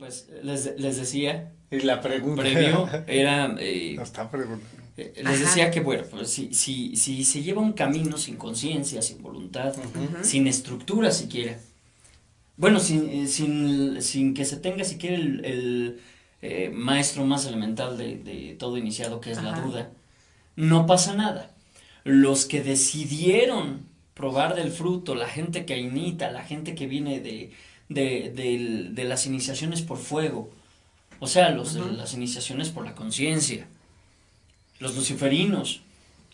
pues les decía, Y la pregunta. previo, era, Nos está preguntando. les decía que bueno, pues si se lleva un camino sin conciencia, sin voluntad, sin estructura siquiera, bueno, sin que se tenga siquiera el maestro más elemental de todo iniciado, que es la duda, no pasa nada. Los que decidieron probar del fruto, la gente que imita, la gente que viene de las iniciaciones por fuego, o sea, las iniciaciones por la conciencia, los luciferinos.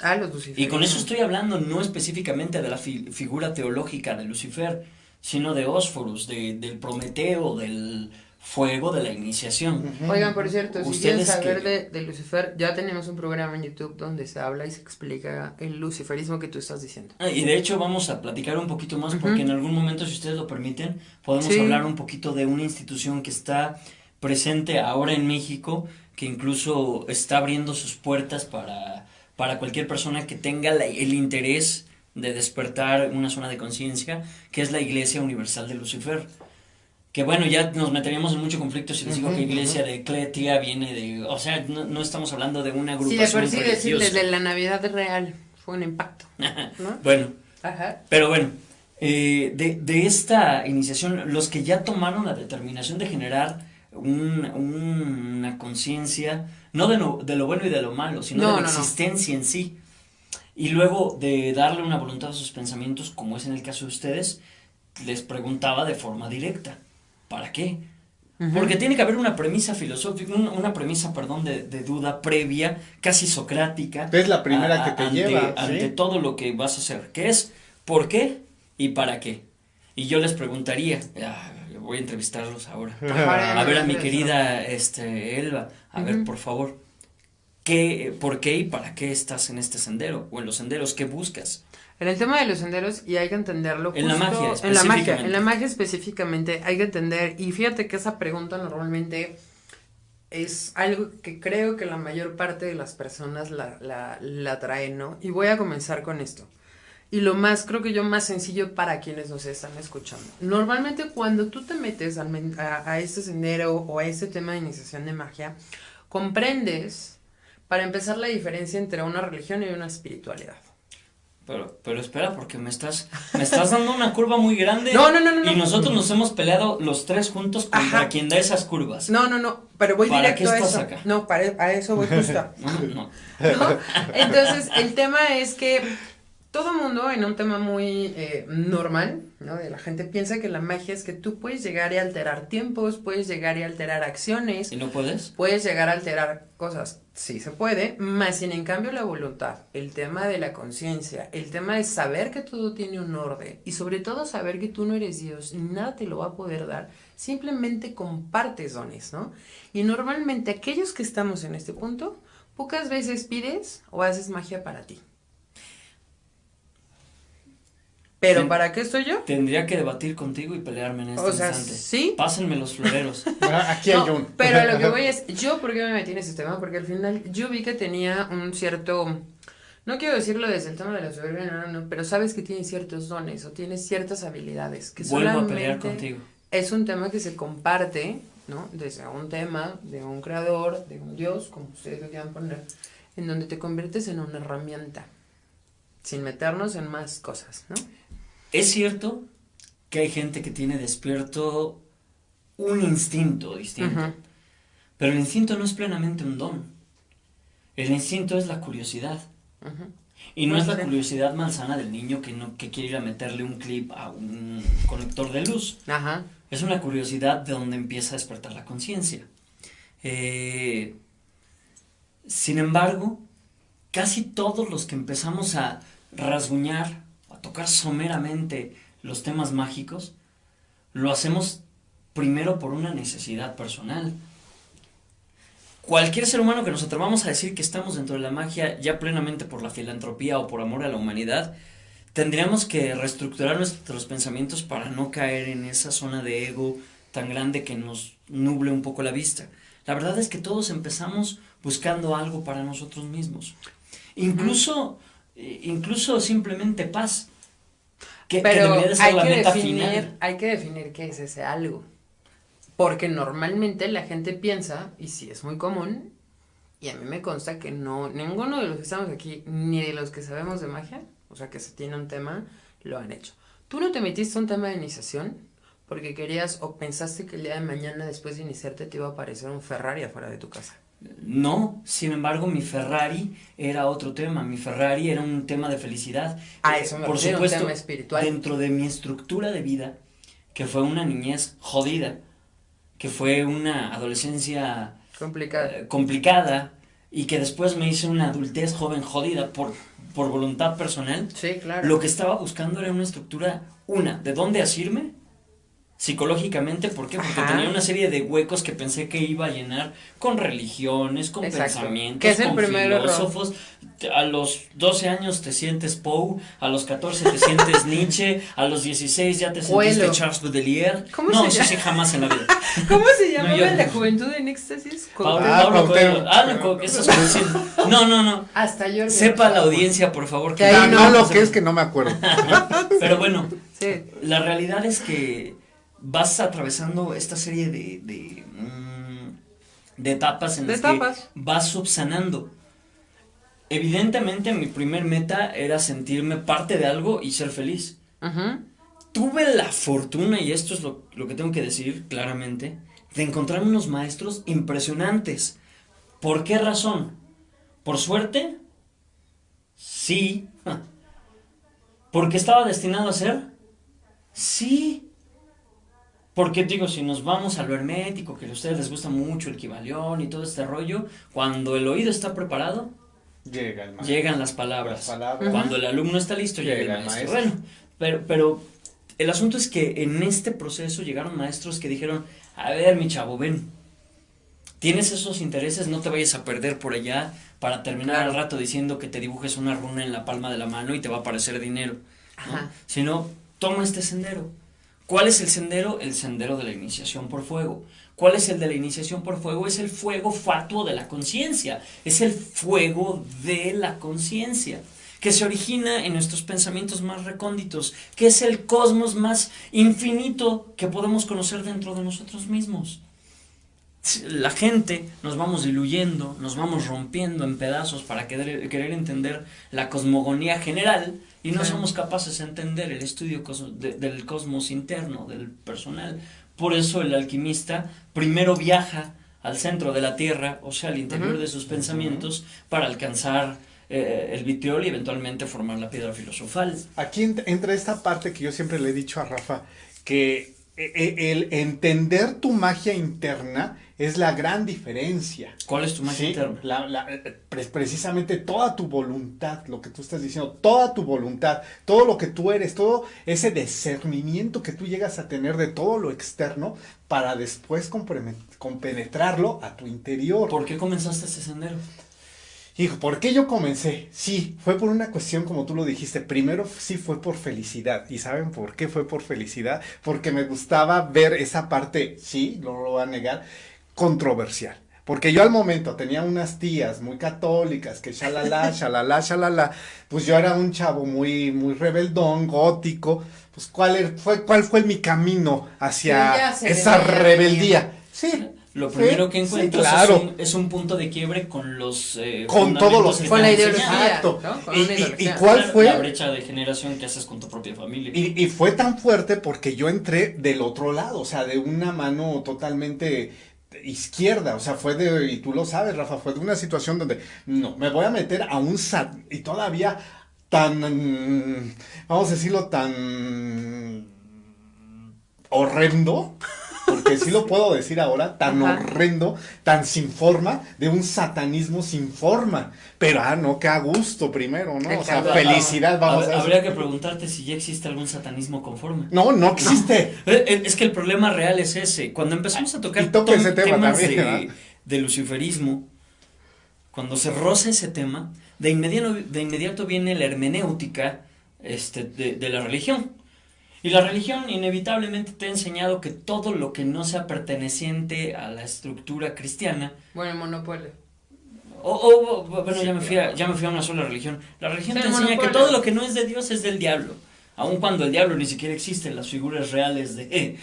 Los luciferinos. Y con eso estoy hablando no específicamente de la figura teológica de Lucifer, sino de Ósforus, del Prometeo, del fuego de la iniciación. Oigan, por cierto, si quieren Ustedes saber que- de Lucifer, ya tenemos un programa en YouTube donde se habla y se explica el luciferismo que tú estás diciendo. Y de hecho vamos a platicar un poquito más porque en algún momento, si ustedes lo permiten, podemos Sí. hablar un poquito de una institución que está presente ahora en México, que incluso está abriendo sus puertas para cualquier persona que tenga el interés de despertar una zona de conciencia, que es la Iglesia Universal de Lucifer. Que bueno, ya nos meteríamos en mucho conflicto si les digo que Iglesia de Ecletia viene de... O sea, no estamos hablando de una Sí, de agrupación por sí decir religiosa. desde la Navidad real fue un impacto, ¿no? Bueno, Ajá. pero bueno, de esta iniciación, los que ya tomaron la determinación de generar una conciencia, no de lo bueno y de lo malo, sino de la existencia en sí, y luego de darle una voluntad a sus pensamientos, como es en el caso de ustedes, les preguntaba de forma directa, ¿para qué? Porque tiene que haber una premisa filosófica, una premisa, perdón, de duda previa, casi socrática. Es la primera que te ante, lleva, ante ¿sí? todo lo que vas a hacer, que es ¿por qué y para qué? Y yo les preguntaría, voy a entrevistarlos ahora. A ver a mi querida Elba, a ver, por favor, ¿por qué y para qué estás en este sendero? O en los senderos, ¿qué buscas? En el tema de los senderos, y hay que entenderlo justo, En la magia en la magia específicamente hay que entender, y fíjate que esa pregunta normalmente es algo que creo que la mayor parte de las personas la traen, ¿no? Y voy a comenzar con esto. Y creo que más sencillo para quienes nos están escuchando. Normalmente cuando tú te metes a este sendero o a este tema de iniciación de magia, comprendes, para empezar, la diferencia entre una religión y una espiritualidad. Pero espera, porque me estás dando una curva muy grande. No. Y nosotros nos hemos peleado los tres juntos contra quien da esas curvas. No, pero voy directo a eso. Acá? No, a eso voy justo. No. Entonces, el tema es que todo mundo, en un tema muy normal, ¿no? De la gente piensa que la magia es que tú puedes llegar y alterar tiempos, puedes llegar y alterar acciones. ¿Y no puedes? Puedes llegar a alterar cosas. Sí se puede, más sin en cambio la voluntad, el tema de la conciencia, el tema de saber que todo tiene un orden y sobre todo saber que tú no eres Dios y nada te lo va a poder dar, simplemente compartes dones, ¿no? Y normalmente aquellos que estamos en este punto, pocas veces pides o haces magia para ti. ¿Pero para qué estoy yo? Tendría que debatir contigo y pelearme en este instante. ¿sí? Pásenme los floreros. Aquí hay un. Pero a lo que voy es, ¿yo por qué me metí en ese tema? Porque al final yo vi que tenía un cierto, no quiero decirlo desde el tema de la soberbia, no, pero sabes que tienes ciertos dones o tienes ciertas habilidades que Vuelvo solamente a pelear contigo. Es un tema que se comparte, ¿no? Desde un tema de un creador, de un Dios, como ustedes lo quieran poner, en donde te conviertes en una herramienta, sin meternos en más cosas, ¿no? Es cierto que hay gente que tiene despierto un instinto distinto, pero el instinto no es plenamente un don. El instinto es la curiosidad. Y no es la curiosidad malsana del niño que quiere ir a meterle un clip a un conector de luz. Es una curiosidad de donde empieza a despertar la conciencia. Sin embargo, casi todos los que empezamos a rasguñar, a tocar someramente los temas mágicos, lo hacemos primero por una necesidad personal. Cualquier ser humano que nos atrevamos a decir que estamos dentro de la magia ya plenamente por la filantropía o por amor a la humanidad, tendríamos que reestructurar nuestros pensamientos para no caer en esa zona de ego tan grande que nos nuble un poco la vista. La verdad es que todos empezamos buscando algo para nosotros mismos. Incluso simplemente paz. Que debería de ser la meta final. Hay que definir qué es ese algo. Porque normalmente la gente piensa, y sí es muy común, y a mí me consta que no, ninguno de los que estamos aquí, ni de los que sabemos de magia, o sea que se tiene un tema, lo han hecho. ¿Tú no te metiste a un tema de iniciación porque querías o pensaste que el día de mañana después de iniciarte te iba a aparecer un Ferrari afuera de tu casa? No, sin embargo, mi Ferrari era otro tema. Mi Ferrari era un tema de felicidad. Eso me Por refiero, supuesto, un tema espiritual. dentro de mi estructura de vida, que fue una niñez jodida, que fue una adolescencia complicada y que después me hice una adultez joven jodida por voluntad personal. Sí, claro. Lo que estaba buscando era una estructura, de dónde asirme psicológicamente. ¿Por qué? Porque tenía una serie de huecos que pensé que iba a llenar con religiones, con pensamientos, ¿Qué es el con primer filósofos. A los 12 años te sientes Poe, a los 14 te sientes Nietzsche, a los 16 ya te sentiste Charles Baudelaire. ¿Cómo no, se eso sí jamás en la vida. ¿Cómo se llamaba No, la juventud en éxtasis? Pablo Coelho. Eso es No. Hasta yo. Sepa la audiencia, por favor. Que ahí no lo que es que no me acuerdo. Pero bueno, sí. La realidad es que vas atravesando esta serie de etapas en las que vas subsanando. Evidentemente mi primer meta era sentirme parte de algo y ser feliz. Tuve la fortuna, y esto es lo que tengo que decir claramente, de encontrar unos maestros impresionantes. ¿Por qué razón? ¿Por suerte? Sí. ¿Porque estaba destinado a ser? Sí. Porque digo, si nos vamos a lo hermético, que a ustedes les gusta mucho el Kybalión y todo este rollo, cuando el oído está preparado, llegan las palabras. Cuando el alumno está listo, llega el maestro. Bueno, pero el asunto es que en este proceso llegaron maestros que dijeron, a ver, mi chavo, ven, tienes esos intereses, no te vayas a perder por allá para terminar al rato diciendo que te dibujes una runa en la palma de la mano y te va a aparecer dinero, ¿no? Sino, toma este sendero. ¿Cuál es el sendero? El sendero de la iniciación por fuego. ¿Cuál es el de la iniciación por fuego? Es el fuego fatuo de la conciencia. Es el fuego de la conciencia, que se origina en nuestros pensamientos más recónditos, que es el cosmos más infinito que podemos conocer dentro de nosotros mismos. La gente nos vamos diluyendo, nos vamos rompiendo en pedazos para querer entender la cosmogonía general y no somos capaces de entender el estudio del cosmos interno, del personal. Por eso el alquimista primero viaja al centro de la Tierra, o sea, al interior de sus pensamientos, para alcanzar el vitriol y eventualmente formar la piedra filosofal. Aquí entra esta parte que yo siempre le he dicho a Rafa, que el entender tu magia interna es la gran diferencia. ¿Cuál es tu magia interna? Precisamente toda tu voluntad, lo que tú estás diciendo, toda tu voluntad, todo lo que tú eres, todo ese discernimiento que tú llegas a tener de todo lo externo para después compenetrarlo a tu interior. ¿Por qué comenzaste ese sendero? Hijo, ¿por qué yo comencé? Sí, fue por una cuestión como tú lo dijiste. Primero sí fue por felicidad. ¿Y saben por qué fue por felicidad? Porque me gustaba ver esa parte, sí, no lo voy a negar, controversial. Porque yo al momento tenía unas tías muy católicas que shalala, pues yo era un chavo muy rebeldón, gótico. Pues ¿cuál fue mi camino hacia esa rebeldía? Sí. Lo primero que encuentras es un punto de quiebre con los con todos los con la ideología, ¿no? ¿Y cuál fue la brecha de generación que haces con tu propia familia? Y fue tan fuerte porque yo entré del otro lado, o sea, de una mano totalmente izquierda, o sea, y tú lo sabes, Rafa, fue de una situación donde no, me voy a meter a un y todavía tan, vamos a decirlo, tan horrendo, porque sí lo puedo decir ahora, tan horrendo, tan sin forma, de un satanismo sin forma, pero no, que a gusto primero, ¿no? O sea, felicidad, vamos a habría que preguntarte si ya existe algún satanismo con forma. No existe. No. Es que el problema real es ese. Cuando empezamos a tocar ese tema también, de luciferismo, cuando se roza ese tema, de inmediato viene la hermenéutica de la religión. Y la religión inevitablemente te ha enseñado que todo lo que no sea perteneciente a la estructura cristiana... Bueno, el monopolio. Bueno, sí, ya me fui a una sola religión. La religión te enseña que todo lo que no es de Dios es del diablo. aun cuando el diablo ni siquiera existe en las figuras reales de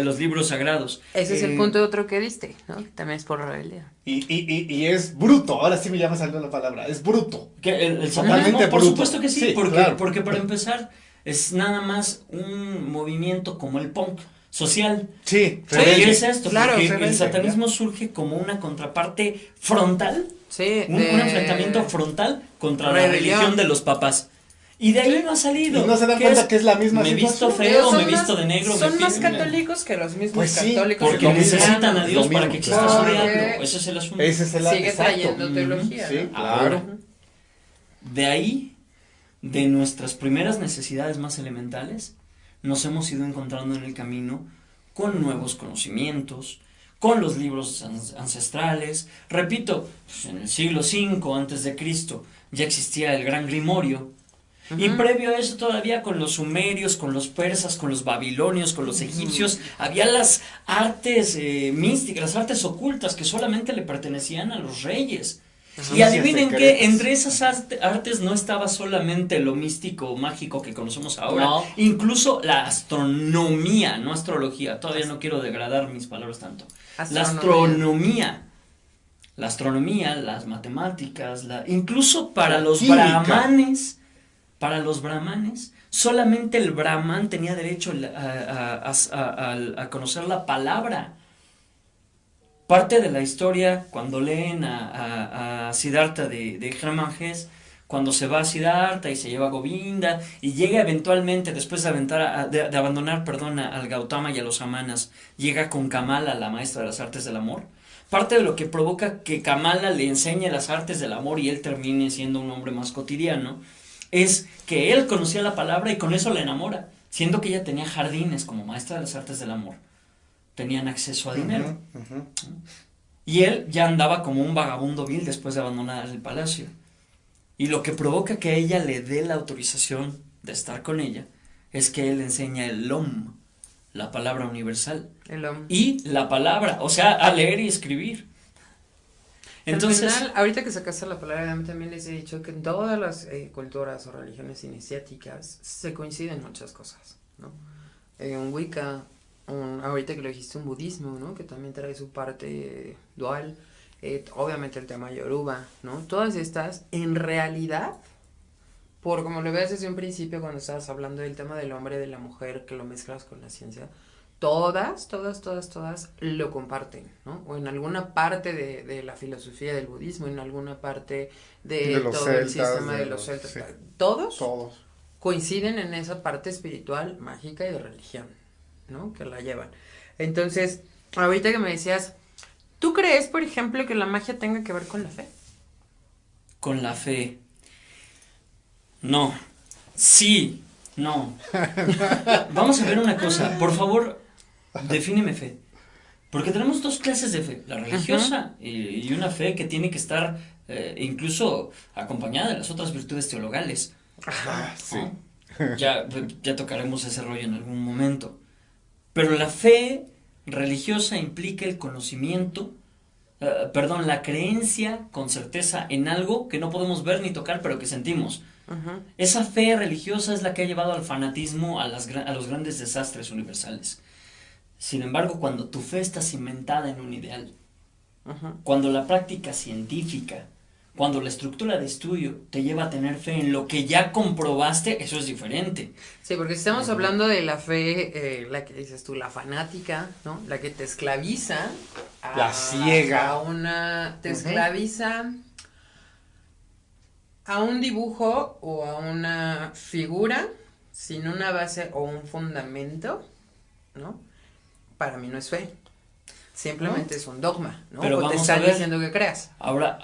los libros sagrados. Ese es el punto otro que diste, ¿no? También es por rebeldía. Y es bruto, ahora sí me llama saliendo la palabra, es bruto. Que el Totalmente satanismo, por bruto. supuesto que sí, Sí, porque, claro. porque para empezar es nada más un movimiento como el punk social. Sí, ¿Por qué rebelde. es esto? Claro, Porque rebelde, el satanismo surge como una contraparte frontal, Sí, un enfrentamiento frontal contra la rebelión. religión de los papás. Y de ahí no ha salido. Y no se dan cuenta que es la misma me visto situación. feo, Son me más- visto de negro, Son me más visto- católicos que los mismos Pues sí, católicos. Porque lo mismo. necesitan a Dios Lo para mismo, que exista claro. su diablo. Ese es el asunto. Ese es el Sigue exacto. trayendo teología. Sí, ¿no? claro. Ahora, de ahí, de nuestras primeras necesidades más elementales, nos hemos ido encontrando en el camino con nuevos conocimientos, con los libros ancestrales. Repito, pues en el siglo V antes de Cristo ya existía el Gran Grimorio. Y previo a eso todavía con los sumerios, con los persas, con los babilonios, con los egipcios, había las artes místicas, las artes ocultas que solamente le pertenecían a los reyes. Y adivinen secretas. que entre esas artes no estaba solamente lo místico o mágico que conocemos ahora, No. incluso la astronomía, no astrología, todavía no quiero degradar mis palabras tanto. La astronomía, las matemáticas, incluso para La los química. brahmanes, solamente el brahman tenía derecho a conocer la palabra. Parte de la historia, cuando leen a Siddhartha de Hermann Hesse, cuando se va a Siddhartha y se lleva a Govinda, y llega eventualmente, después de abandonar al Gautama y a los Samanas, llega con Kamala, la maestra de las artes del amor. Parte de lo que provoca que Kamala le enseñe las artes del amor y él termine siendo un hombre más cotidiano, es que él conocía la palabra y con eso la enamora, siendo que ella tenía jardines como maestra de las artes del amor. Tenían acceso a dinero. Y él ya andaba como un vagabundo vil después de abandonar el palacio. Y lo que provoca que ella le dé la autorización de estar con ella es que él enseña el Om, la palabra universal. El hombre. Y la palabra, o sea, a leer y escribir. Entonces, Al final, ahorita que sacaste la palabra, a mí también les he dicho que en todas las culturas o religiones iniciáticas se coinciden muchas cosas, ¿no? Un Wicca, ahorita que lo dijiste, un budismo, ¿no? Que también trae su parte dual, obviamente el tema Yoruba, ¿no? Todas estas, en realidad, por como lo veas desde un principio cuando estabas hablando del tema del hombre y de la mujer, que lo mezclas con la ciencia, todas lo comparten, ¿no? O en alguna parte de la filosofía del budismo, en alguna parte de los todo celtas, el sistema de de los los- celtas. sí. Todos Todos. coinciden en esa parte espiritual, mágica y de religión, ¿no? Que la llevan. Entonces, ahorita que me decías, ¿tú crees, por ejemplo, que la magia tenga que ver con la fe? con la fe. No. Sí. No. Vamos a ver una cosa. Por favor, defíneme fe. Porque tenemos dos clases de fe. La religiosa y una fe que tiene que estar incluso acompañada de las otras virtudes teologales. Ah, sí. ¿No? Ya tocaremos ese rollo en algún momento. Pero la fe religiosa implica el conocimiento, la creencia con certeza en algo que no podemos ver ni tocar, pero que sentimos. Esa fe religiosa es la que ha llevado al fanatismo, a los grandes desastres universales. Sin embargo, cuando tu fe está cimentada en un ideal, cuando la práctica científica, cuando la estructura de estudio te lleva a tener fe en lo que ya comprobaste, eso es diferente. Sí, porque si estamos hablando de la fe, la que dices tú, la fanática, ¿no? La que te esclaviza. La ciega. Te esclaviza a un dibujo o a una figura sin una base o un fundamento, ¿no? Para mí no es fe. Simplemente es un dogma, ¿no? Pero o te vamos están a ver. diciendo que creas. Ahora,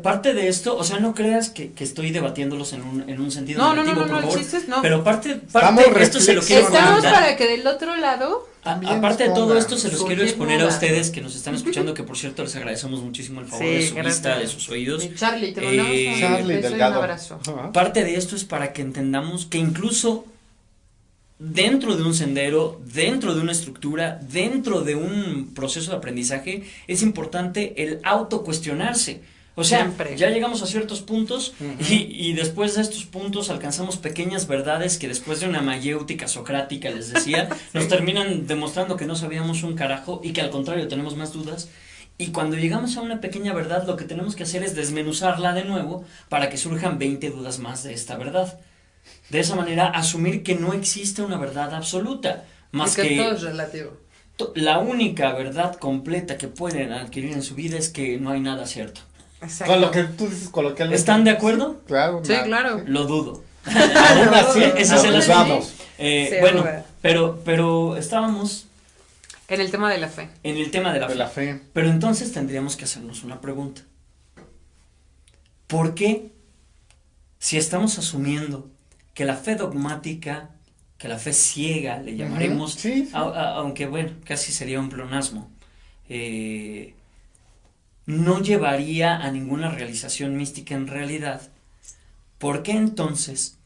parte de esto, o sea, no creas que estoy debatiéndolos en un sentido No, negativo, el por favor. chiste es no. Pero parte Estamos esto se lo quiero Estamos comentar. para que del otro lado También Aparte de nos todo pongan. esto, se los Surgir quiero exponer a dudas. ustedes que nos están escuchando, que por cierto les agradecemos muchísimo el favor Sí, de su gracias. vista, de sus oídos. Y Charlie, te mandamos un Charlie beso y un Delgado. abrazo. Ajá. Parte de esto es para que entendamos que incluso dentro de un sendero, dentro de una estructura, dentro de un proceso de aprendizaje, es importante el autocuestionarse. O sea, Siempre. ya llegamos a ciertos puntos y después de estos puntos alcanzamos pequeñas verdades que después de una mayéutica socrática, les decía, nos terminan demostrando que no sabíamos un carajo y que al contrario tenemos más dudas. Y cuando llegamos a una pequeña verdad, lo que tenemos que hacer es desmenuzarla de nuevo para que surjan 20 dudas más de esta verdad. De esa manera, asumir que no existe una verdad absoluta, más y que que todo es relativo. la única verdad completa que pueden adquirir en su vida es que no hay nada cierto. Exacto. Con lo que tú dices coloquialmente. ¿Están de acuerdo? Sí, claro. Sí, claro. Lo dudo. Aún así, Ese es el nos asunto. vamos. Bueno, Seguro. pero estábamos En el tema de la fe. en el tema de la De fe. la fe. Pero entonces tendríamos que hacernos una pregunta. ¿Por qué, si estamos asumiendo que la fe dogmática, que la fe ciega, le llamaremos, Sí, sí. aunque bueno, casi sería un pleonasmo, no llevaría a ninguna realización mística en realidad? ¿Por qué entonces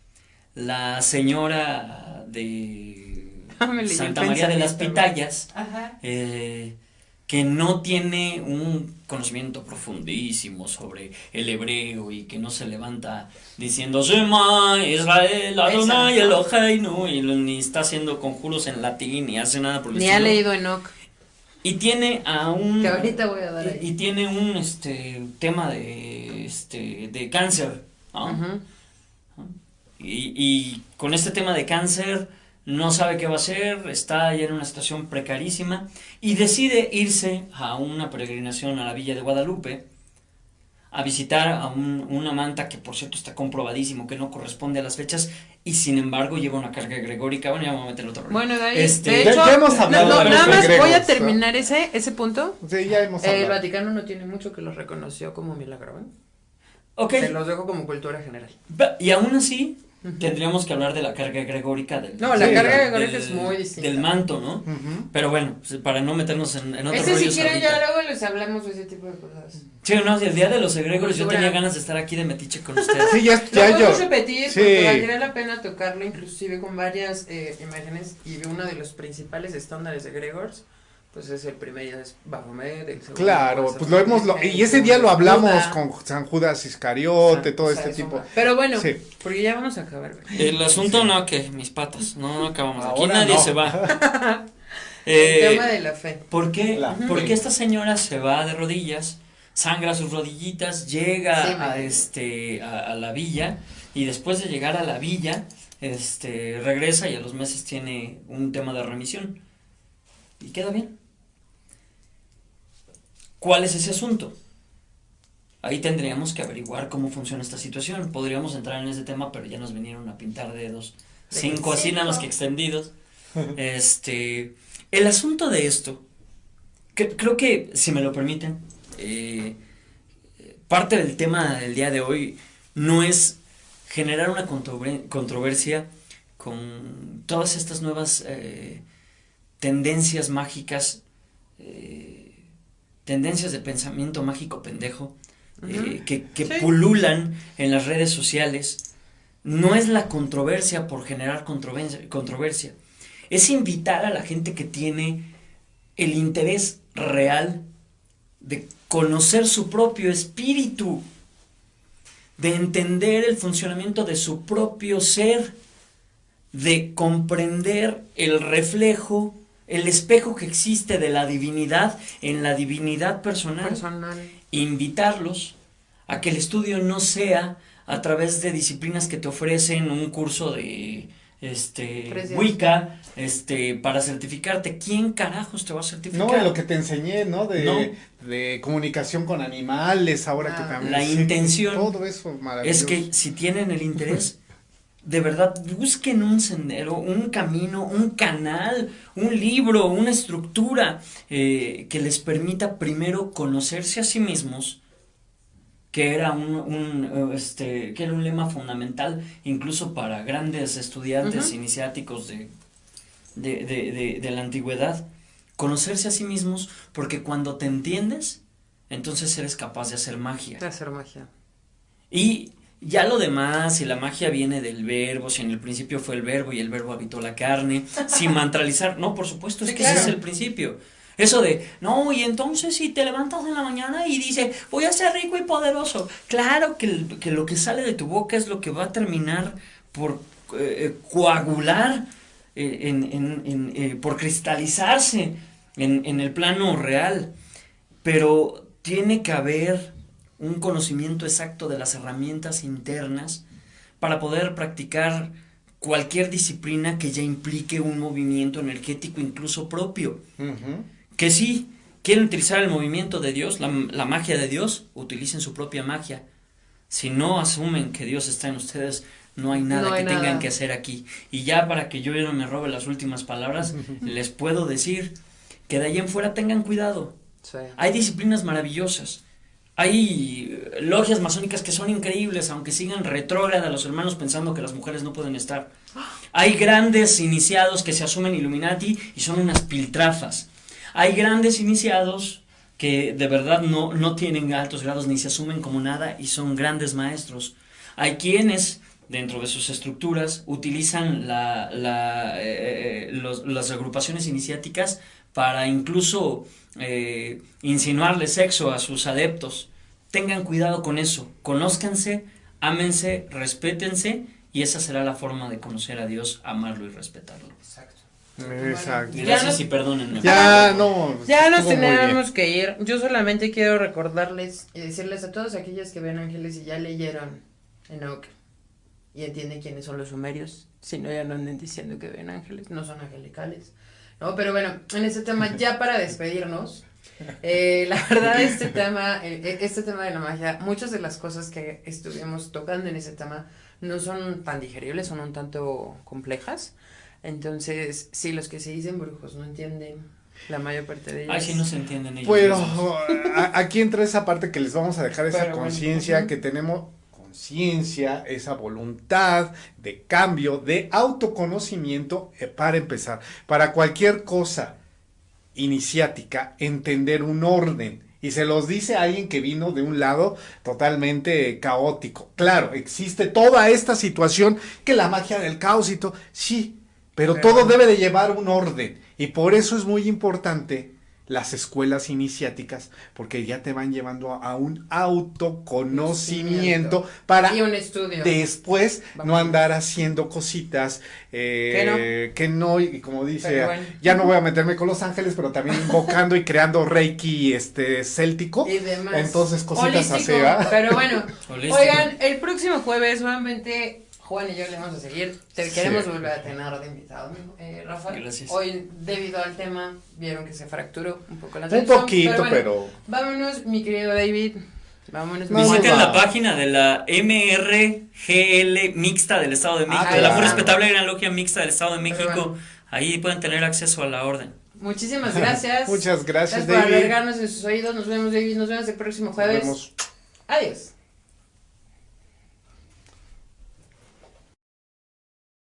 la señora de Me leyó el Santa María de las pensamiento. Pitayas, Ajá. que no tiene un conocimiento profundísimo sobre el hebreo y que no se levanta diciendo Shema Israel Adonai Exacto. Eloheinu y ni está haciendo conjuros en latín ni hace nada por el Ni ha estilo, leído Enoch. y tiene a un Que ahorita voy a dar ahí. y tiene un tema de cáncer, ¿no? Ujú. Y con este tema de cáncer no sabe qué va a hacer, está ya en una situación precarísima y decide irse a una peregrinación a la Villa de Guadalupe a visitar a una manta que por cierto está comprobadísimo que no corresponde a las fechas y sin embargo lleva una carga gregórica. Bueno, ya vamos a meter otro rollo. Bueno, de ahí, Este, de ya- hecho, ya hemos hablado no, de los nada más egregores, voy a ¿no? terminar ese punto. Sí, ya hemos El hablado. Vaticano no tiene mucho que lo reconoció como milagro, ¿eh? Ok, Se los dejo como cultura general. y aún así tendríamos que hablar de la carga gregórica del, No, la Sí, carga del- gregórica es muy distinta. del manto, ¿no? Ujú. Pero bueno, para no meternos en otros Ese si rollos quieren ahorita. ya luego les hablamos de ese tipo de cosas. Sí, no, si el día de los egregores yo Cultura. tenía ganas de estar aquí de metiche con ustedes. Sí, ya, Lo ya yo. podemos repetir Sí. porque valdría la pena tocarlo inclusive con varias imágenes y uno de los principales estándares de Gregors pues es el primer día es Baphomet, el segundo Claro, es pues lo hemos, Virgen, y ese día lo hablamos Judas. con San Judas Iscariote, todo O sea, este eso tipo. va. Pero bueno, Sí. porque ya vamos a acabar. güey. El asunto no, que mis patas, no acabamos. Aquí Ahora nadie no. se va. El tema de la fe. ¿Por qué? La ¿Por fe. qué esta señora se va de rodillas, sangra sus rodillitas, llega Sí, a la villa y después de llegar a la villa, regresa y a los meses tiene un tema de remisión y queda bien? ¿Cuál es ese asunto? Ahí tendríamos que averiguar cómo funciona esta situación. Podríamos entrar en ese tema, pero ya nos vinieron a pintar dedos. 5 así nada más que extendidos. El asunto de esto, creo que, si me lo permiten, parte del tema del día de hoy no es generar una controversia con todas estas nuevas tendencias mágicas, tendencias de pensamiento mágico pendejo, que Sí. pululan en las redes sociales. No es la controversia por generar controversia, es invitar a la gente que tiene el interés real de conocer su propio espíritu, de entender el funcionamiento de su propio ser, de comprender el reflejo, el espejo que existe de la divinidad en la divinidad personal. Invitarlos a que el estudio no sea a través de disciplinas que te ofrecen un curso de Wicca, para certificarte. ¿Quién carajos te va a certificar? No, lo que te enseñé, ¿no? No. De comunicación con animales, ahora que también. La intención todo eso maravilloso. es que si tienen el interés, de verdad, busquen un sendero, un camino, un canal, un libro, una estructura que les permita primero conocerse a sí mismos, que era que era un lema fundamental incluso para grandes estudiantes iniciáticos de la antigüedad. Conocerse a sí mismos, porque cuando te entiendes, entonces eres capaz de hacer magia. De hacer magia. Y ya lo demás, si la magia viene del verbo, si en el principio fue el verbo y el verbo habitó la carne, sin mantralizar, no, por supuesto, es Sí, que claro. ese es el principio. Eso de, no, y entonces si te levantas en la mañana y dices, voy a ser rico y poderoso. Claro que lo que sale de tu boca es lo que va a terminar por coagular, por cristalizarse en el plano real. Pero tiene que haber un conocimiento exacto de las herramientas internas para poder practicar cualquier disciplina que ya implique un movimiento energético incluso propio. Que sí, quieren utilizar el movimiento de Dios, la magia de Dios, utilicen su propia magia. Si no asumen que Dios está en ustedes, no hay nada tengan que hacer aquí. Y ya para que yo no me robe las últimas palabras, les puedo decir que de ahí en fuera tengan cuidado. Sí. Hay disciplinas maravillosas. Hay logias masónicas que son increíbles, aunque sigan retrógrada los hermanos pensando que las mujeres no pueden estar. Hay grandes iniciados que se asumen Illuminati y son unas piltrafas. Hay grandes iniciados que de verdad no tienen altos grados ni se asumen como nada y son grandes maestros. Hay quienes, dentro de sus estructuras, utilizan las agrupaciones iniciáticas para incluso insinuarle sexo a sus adeptos. Tengan cuidado con eso, conózcanse, ámense, respétense y esa será la forma de conocer a Dios, amarlo y respetarlo. Exacto. Exacto. Gracias y perdónenme. Ya nos tenemos que ir. Yo solamente quiero recordarles y decirles a todos aquellos que ven ángeles y ya leyeron Enoch y entienden quiénes son los sumerios, si no ya no anden diciendo que ven ángeles, no son angelicales. No, pero bueno, en este tema ya para despedirnos, la verdad este tema de la magia, muchas de las cosas que estuvimos tocando en ese tema no son tan digeribles, son un tanto complejas. Entonces, si los que se dicen brujos no entienden la mayor parte de ellos. Ay, sí no se entienden ellos. Pero aquí entra esa parte que les vamos a dejar esa conciencia, bueno, que tenemos conciencia, esa voluntad de cambio, de autoconocimiento para empezar. Para cualquier cosa iniciática, entender un orden. Y se los dice alguien que vino de un lado totalmente caótico. Claro, existe toda esta situación que la magia del caos y todo, sí, pero todo debe de llevar un orden. Y por eso es muy importante las escuelas iniciáticas, porque ya te van llevando a un autoconocimiento para y un estudio. Después no andar haciendo cositas que no, y como dice, bueno, ya no voy a meterme con los ángeles, pero también invocando y creando reiki céltico y demás. Entonces cositas así, holístico, ¿verdad? pero bueno, Holístico. oigan, el próximo jueves obviamente Juan y yo le vamos a seguir. Queremos volver a tener de invitado, Rafael. Gracias. Hoy, debido al tema, vieron que se fracturó un poco la Un atención. poquito, bueno, pero vámonos, mi querido David. Vámonos. No, Visiten va. la página de la MRGL Mixta del Estado de México, de la muy claro. respetable Gran Logia Mixta del Estado de México. bueno. Ahí pueden tener acceso a la orden. Muchísimas gracias. Muchas gracias, por David. albergarnos en sus oídos. Nos vemos, David. Nos vemos el próximo jueves. Nos vemos. Adiós.